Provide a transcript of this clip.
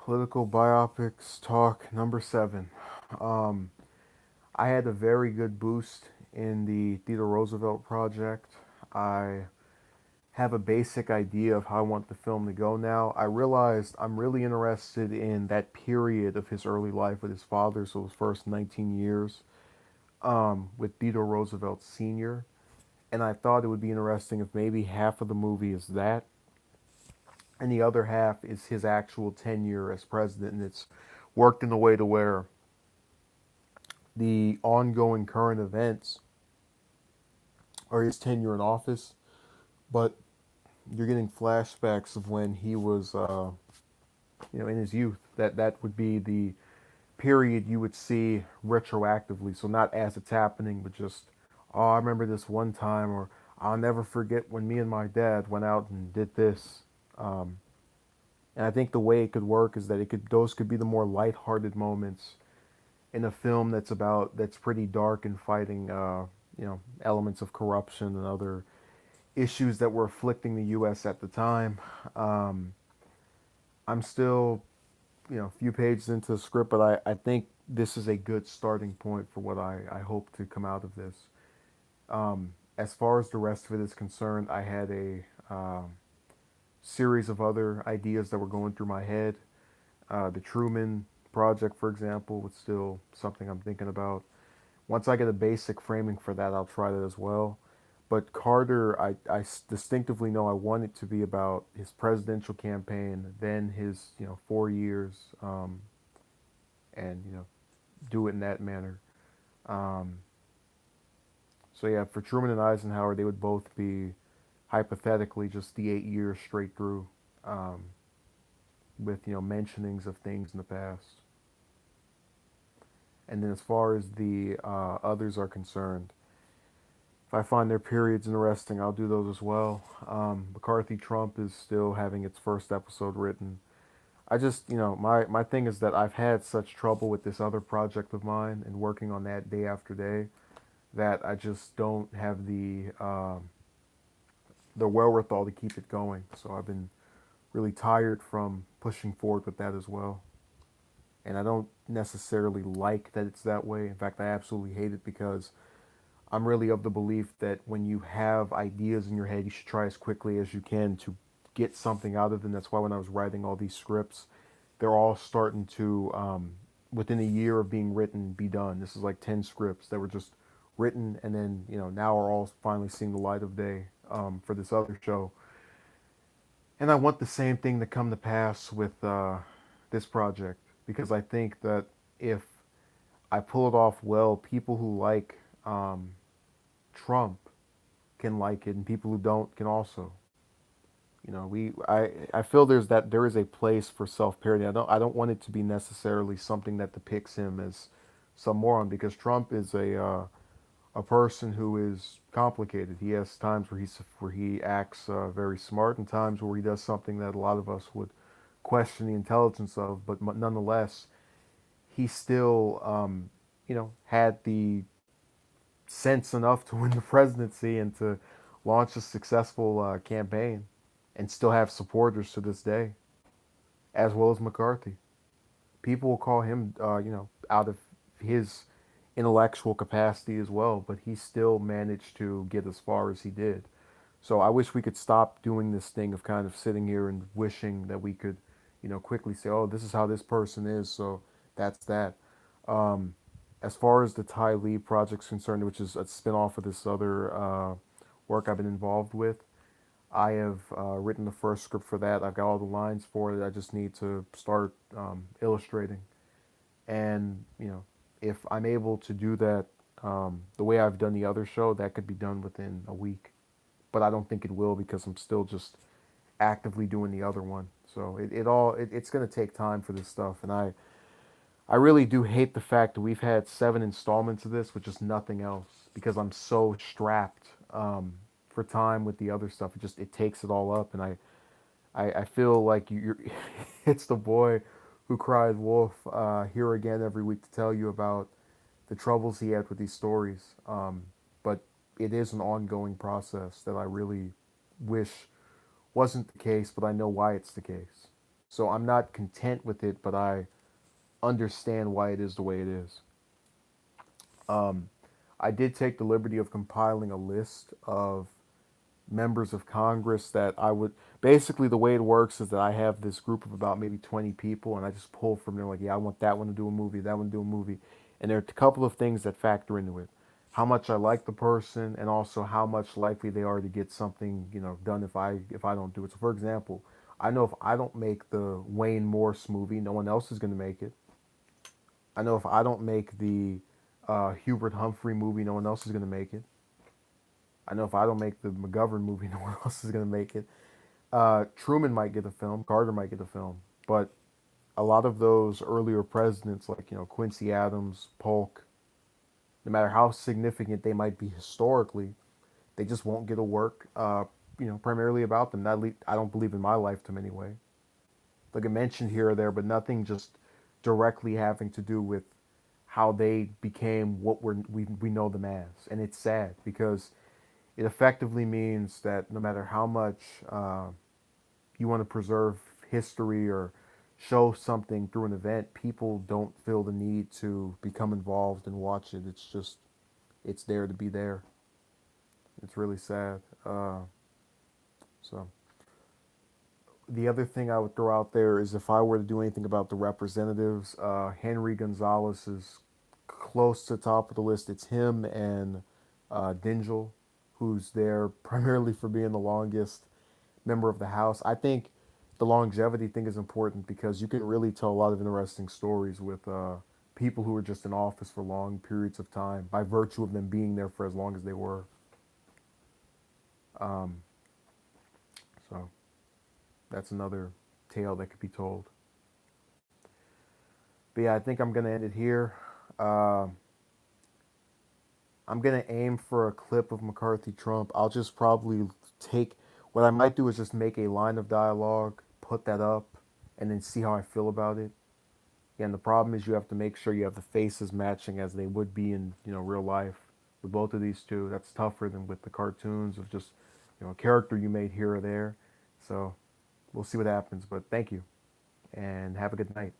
Political biopics talk number seven. Um, I had a very good boost in the Theodore Roosevelt project. I have a basic idea of how I want the film to go now. I realized I'm really interested in that period of his early life with his father, so his first 19 years with Theodore Roosevelt Sr. And I thought it would be interesting if maybe half of the movie is that, and the other half is his actual tenure as president. And it's worked in a way to where the ongoing current events are his tenure in office, but you're getting flashbacks of when he was, in his youth. That would be the period you would see retroactively. So not as it's happening, but just, oh, I remember this one time, or I'll never forget when me and my dad went out and did this. Um, and I think the way it could work is that it could those could be the more lighthearted moments in a film that's pretty dark and fighting elements of corruption and other issues that were afflicting the U.S. at the time. Um, I'm still a few pages into the script, but I think this is a good starting point for what I hope to come out of this. As far as the rest of it is concerned, I had a series of other ideas that were going through my head. The Truman Project, for example, was still something I'm thinking about. Once I get a basic framing for that, I'll try that as well. But Carter, I distinctly know I want it to be about his presidential campaign, then his 4 years, and do it in that manner. Um, so yeah, for Truman and Eisenhower, they would both be hypothetically just the 8 years straight through, um, with mentionings of things in the past. And then as far as the others are concerned, if I find their periods interesting, I'll do those as well. McCarthy Trump is still having its first episode written. I just, my thing is that I've had such trouble with this other project of mine and working on that day after day that I just don't have the wherewithal to keep it going. So I've been really tired from pushing forward with that as well. And I don't necessarily like that it's that way. In fact, I absolutely hate it because I'm really of the belief that when you have ideas in your head, you should try as quickly as you can to get something out of them. That's why when I was writing all these scripts, they're all starting to, within a year of being written, be done. This is like 10 scripts that were just written and then, now are all finally seeing the light of day for this other show. And I want the same thing to come to pass with this project because I think that if I pull it off well, people who like Trump can like it, and people who don't can also. I feel there is a place for self parody. I don't want it to be necessarily something that depicts him as some moron because Trump is a person who is complicated. He has times where he acts very smart, and times where he does something that a lot of us would question the intelligence of. But nonetheless, he still had the sense enough to win the presidency and to launch a successful campaign and still have supporters to this day, as well as McCarthy. People will call him, out of his intellectual capacity as well, but he still managed to get as far as he did. So I wish we could stop doing this thing of kind of sitting here and wishing that we could, quickly say, oh, this is how this person is, so that's that. Um, as far as the Ty Lee project's concerned, which is a spinoff of this other work I've been involved with, I have written the first script for that. I've got all the lines for it. I just need to start illustrating. And, if I'm able to do that the way I've done the other show, that could be done within a week. But I don't think it will because I'm still just actively doing the other one. So it's going to take time for this stuff. And I really do hate the fact that we've had 7 installments of this with just nothing else because I'm so strapped for time with the other stuff. It takes it all up, and I feel like you're it's the boy who cried wolf here again every week to tell you about the troubles he had with these stories. But it is an ongoing process that I really wish wasn't the case, but I know why it's the case. So I'm not content with it, but I understand why it is the way it is. Um, I did take the liberty of compiling a list of members of Congress that I would basically the way it works is that I have this group of about maybe 20 people and I just pull from there like, yeah, I want that one to do a movie, that one to do a movie. And there are a couple of things that factor into it. How much I like the person and also how much likely they are to get something, done if I don't do it. So for example, I know if I don't make the Wayne Morse movie, no one else is going to make it. I know if I don't make the Hubert Humphrey movie, no one else is going to make it. I know if I don't make the McGovern movie, no one else is going to make it. Truman might get a film, Carter might get a film, but a lot of those earlier presidents, like Quincy Adams, Polk, no matter how significant they might be historically, they just won't get a work. Primarily about them. I don't believe in my lifetime anyway. Like I mentioned here or there, but nothing just directly having to do with how they became what we know them as, and it's sad because it effectively means that no matter how much you want to preserve history or show something through an event, people don't feel the need to become involved and watch it. It's there to be there. It's really sad. So the other thing I would throw out there is if I were to do anything about the representatives, Henry Gonzalez is close to the top of the list. It's him and Dingell, who's there primarily for being the longest member of the House. I think the longevity thing is important because you can really tell a lot of interesting stories with people who were just in office for long periods of time by virtue of them being there for as long as they were. Um, so that's another tale that could be told. But yeah, I think I'm gonna end it here. Uh, I'm gonna aim for a clip of McCarthy Trump. I'll just probably take what I might do is just make a line of dialogue, put that up, and then see how I feel about it. Yeah, and the problem is you have to make sure you have the faces matching as they would be in real life. With both of these two, that's tougher than with the cartoons of just a character you made here or there. So we'll see what happens. But thank you, and have a good night.